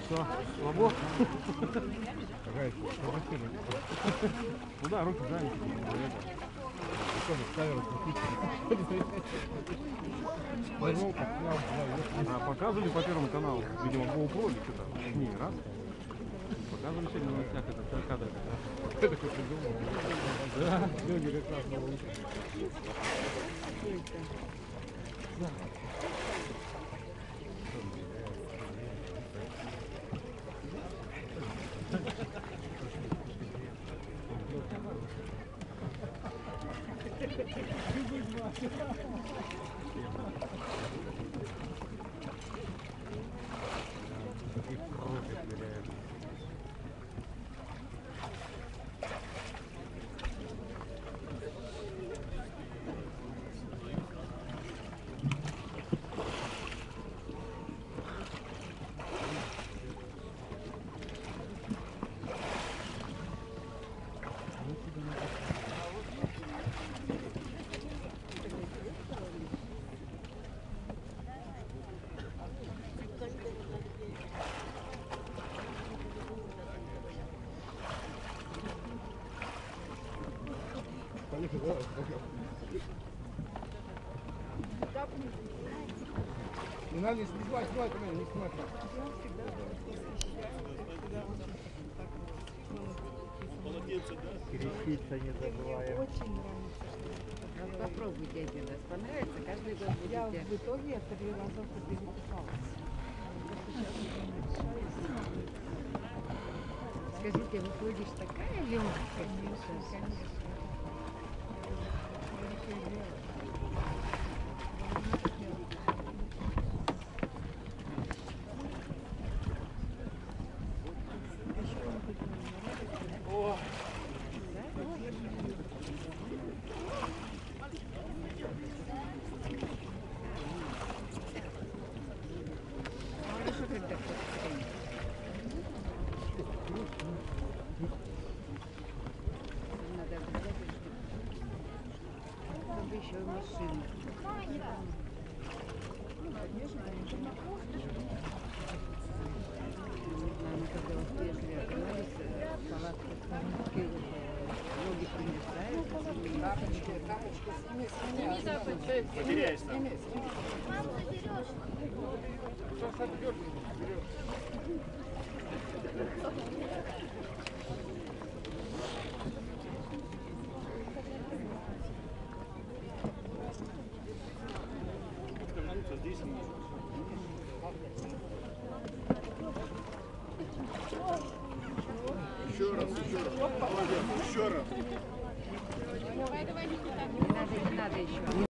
Что, слабо? Ну да, руки заняты. Показывали по Первому каналу, видимо, GoPro или что-то. Не, раз. Показывали сегодня в новостях этот кадр. Ты такой придумал? Да, люди как раз на улице. Не надо, не снимать, не снимать. Креститься не забываем. Очень нравится. Попробуйте один раз. Понравится, каждый год будете. Я в итоге 3 раза переписалась. Скажите, выходишь такая легкая? Конечно. Хорошо, когда кто-то. Надо обязательно, чтобы еще и машину. Наверное, когда успешно оказались, палатка, ноги примерзают. Потеряешься. Еще раз. Молодец, еще раз. Не надо еще.